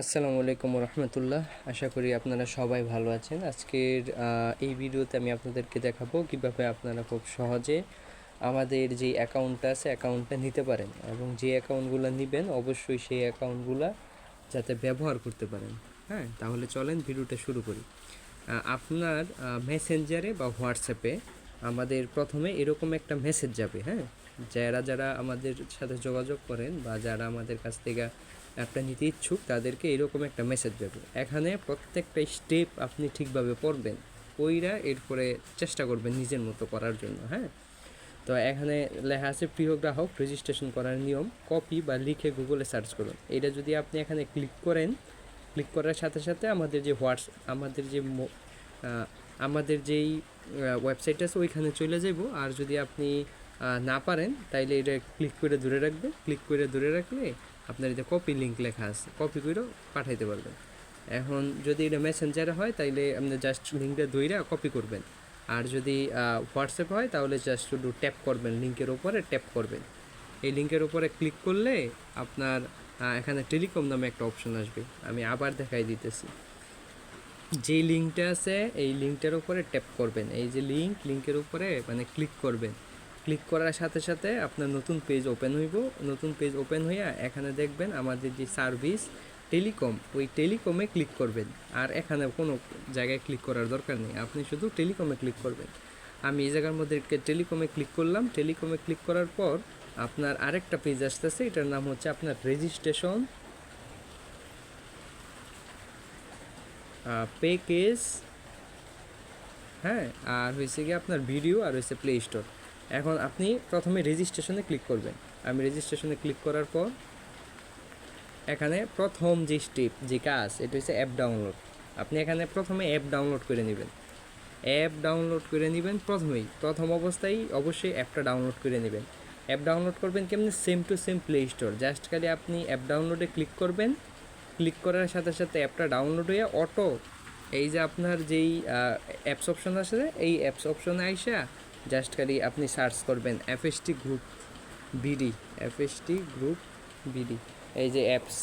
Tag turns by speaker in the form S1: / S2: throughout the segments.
S1: আসসালামু আলাইকুম রহমতুল্লাহ। আশা করি আপনারা সবাই ভালো আছেন। আজকের এই ভিডিওতে আমি আপনাদেরকে দেখাবো কিভাবে আপনারা খুব সহজে আমাদের যে অ্যাকাউন্টটা আছে অ্যাকাউন্টটা নিতে পারেন, এবং যে অ্যাকাউন্টগুলো নেবেন অবশ্যই সেই অ্যাকাউন্টগুলো যাতে ব্যবহার করতে পারেন। হ্যাঁ, তাহলে চলেন ভিডিওটা শুরু করি। আপনার মেসেঞ্জারে বা হোয়াটসঅ্যাপে আমাদের প্রথমে এরকম একটা মেসেজ যাবে। হ্যাঁ, যারা যারা আমাদের সাথে যোগাযোগ করেন বা যারা আমাদের কাছ থেকে অ্যাপটা নিতে ইচ্ছুক তাদেরকে এরকম একটা মেসেজ যাবে। এখানে প্রত্যেকটা স্টেপ আপনি ঠিকভাবে পড়বেন, ওইরা এরপরে চেষ্টা করবেন নিজের মতো করার জন্য। হ্যাঁ, তো এখানে লেখা আছে প্রিয় গ্রাহক রেজিস্ট্রেশন করার নিয়ম, কপি বা লিখে গুগলে সার্চ করুন। এটা যদি আপনি এখানে ক্লিক করেন, ক্লিক করার সাথে সাথে আমাদের যে আমাদের যেই ওয়েবসাইট আছে ওইখানে চলে যাব। আর যদি আপনি না পারেন তাইলে এটা ক্লিক করে ধরে রাখবে। ক্লিক করে ধরে রাখলে আপনার এটা কপি লিঙ্ক লেখা আছে, কপি করেও পাঠাইতে পারবেন। এখন যদি এটা মেসেঞ্জারে হয় তাইলে আপনি জাস্ট লিঙ্কটা ধইরা কপি করবেন। আর যদি হোয়াটসঅ্যাপ হয় তাহলে জাস্ট শুধু ট্যাপ করবেন, লিঙ্কের ওপরে ট্যাপ করবেন। এই লিঙ্কের ওপরে ক্লিক করলে আপনার এখানে টেলিকম নামে একটা অপশন আসবে। আমি আবার দেখাই দিতেছি। যে লিঙ্কটা আছে এই লিঙ্কটার উপরে ট্যাপ করবেন। এই যে লিঙ্কের উপরে মানে ক্লিক করবেন। ক্লিক করার সাথে সাথে আপনার নতুন পেজ ওপেন হইব। নতুন পেজ ওপেন হইয়া এখানে দেখবেন আমাদের যে সার্ভিস টেলিকম, ওই টেলিকমে ক্লিক করবেন। আর এখানে কোনো জায়গায় ক্লিক করার দরকার নেই, আপনি শুধু টেলিকমে ক্লিক করবেন। আমি এই জায়গার মধ্যে টেলিকমে ক্লিক করলাম। টেলিকমে ক্লিক করার পর আপনার আরেকটা পেজ আসতেছে, এটার নাম হচ্ছে আপনার রেজিস্ট্রেশন প্যাকেজ। হ্যাঁ, আর হয়েছে গিয়ে আপনার ভিডিও, আর হয়েছে প্লে স্টোর। এখন আপনি প্রথমে রেজিস্ট্রেশনে ক্লিক করবেন। আমি রেজিস্ট্রেশনে ক্লিক করার পর এখানে প্রথম যে স্টেপ, যে কাজ, এটা হচ্ছে অ্যাপ ডাউনলোড। আপনি এখানে প্রথমে অ্যাপ ডাউনলোড করে নেবেন। অ্যাপ ডাউনলোড করে নেবেন প্রথম অবস্থায় অবশ্যই অ্যাপটা ডাউনলোড করে নেবেন। অ্যাপ ডাউনলোড করবেন কেমনি? Same to same play store. Just খালি আপনি অ্যাপ ডাউনলোডে ক্লিক করবেন। ক্লিক করার সাথে সাথে অ্যাপটা ডাউনলোড হয়ে অটো এই যে আপনার যেই অ্যাপস অপশন আছে এই অ্যাপস অপশনে আইসা জাস্ট খালি আপনি সার্চ করবেন FST group BD. FST group BD, এই যে অ্যাপস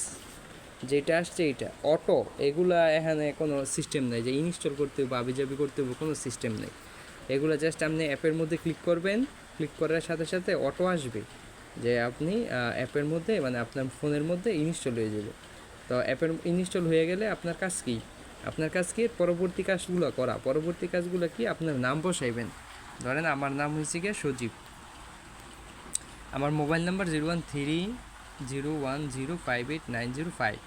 S1: যেটা আসছে এইটা অটো। এগুলা এখানে কোনো সিস্টেম নেই যে ইনস্টল করতে হবে, আবিজাবি করতে হবে, কোনো সিস্টেম নেই। এগুলো জাস্ট আপনি অ্যাপের মধ্যে ক্লিক করবেন। ক্লিক করার সাথে সাথে অটো আসবে যে আপনি অ্যাপের মধ্যে মানে আপনার ফোনের মধ্যে ইনস্টল হয়ে যাবে। তো অ্যাপের ইনস্টল হয়ে গেলে আপনার কাজ কী? আপনার কাজ কি পরবর্তী কাজগুলো করা? পরবর্তী কাজগুলো কি? আপনার নাম বসাইবেন। ধরেন আমার নাম হয়েছে গিয়ে সজীব, আমার মোবাইল নাম্বার 013010589005।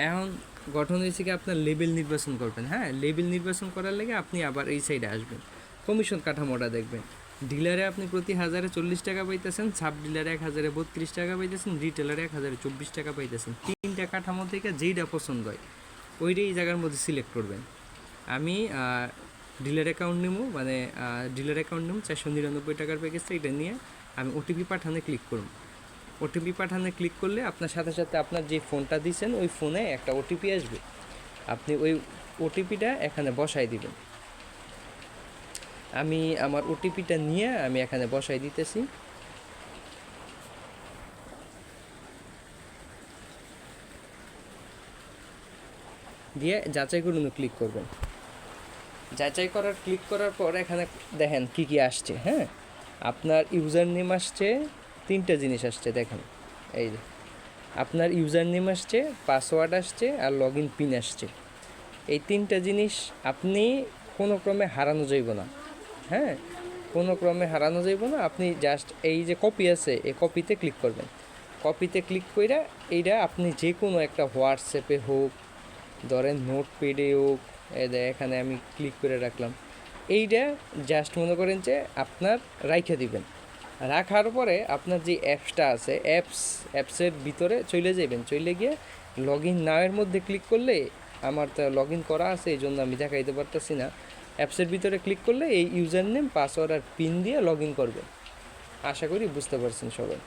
S1: এখন গঠন হয়েছে কি আপনার লেবেল নির্বাচন করবেন। হ্যাঁ, লেবেল নির্বাচন করার লেগে আপনি আবার এই সাইডে আসবেন, কমিশন কাঠামোটা দেখবেন। ডিলারে আপনি প্রতি 1040 টাকা পাইতেছেন, সাব ডিলারে 1032 টাকা পাইতেছেন, রিটেলারে 1024 টাকা পাইতেছেন। তিনটা কাঠামো থেকে যেইটা পছন্দ হয় ওইটাই এই জায়গার মধ্যে সিলেক্ট করবেন। আমি ডিলার অ্যাকাউন্ট নেবো, মানে ডিলার অ্যাকাউন্ট নেবো 499 টাকার প্যাকেজটা, এটা নিয়ে আমি ওটিপি পাঠানে ক্লিক করব। ওটিপি পাঠানে ক্লিক করলে আপনার সাথে সাথে আপনার যে ফোনটা দিয়েছেন ওই ফোনে একটা ওটিপি আসবে। আপনি ওই ওটিপিটা এখানে বসাই দিবেন। আমি আমার ওটিপিটা নিয়ে আমি এখানে বসাই দিতেছি। দিয়ে যাচাই করুন ক্লিক করবেন। যাচাই ক্লিক করার পর এখানে দেখেন কি কি আসছে। হ্যাঁ, আপনার ইউজার নেম আসছে, তিনটা জিনিস আসছে দেখেন। এই যে আপনার ইউজার নেম আসছে, পাসওয়ার্ড আসছে, আর লগ ইন পিন আসছে। এই তিনটা জিনিস আপনি কোনো ক্রমে হারানো যাইব না। হ্যাঁ, কোনো ক্রমে হারানো যাইব না। আপনি জাস্ট এই যে কপি আছে এই কপিতে ক্লিক করবেন। কপিতে ক্লিক করে এইটা আপনি যে কোনো একটা হোয়াটসঅ্যাপে হোক, ধরেন নোটপ্যাডে হোক, এখানে আমি ক্লিক করে রাখলাম। এইটা জাস্ট মনে করেন যে আপনার রাইখে দিবেন। রাখার পরে আপনার যে অ্যাপসটা আছে অ্যাপসের ভিতরে চলে যাবেন। চলে গিয়ে লগ ইন নাওয়ের মধ্যে ক্লিক করলে, আমার তো লগ ইন করা আছে এই জন্য আমি দেখাইতে পারতেছি না। অ্যাপসের ভিতরে ক্লিক করলে এই ইউজার নেম, পাসওয়ার্ড আর পিন দিয়ে লগ ইন করবেন। আশা করি বুঝতে পারছেন সবাই।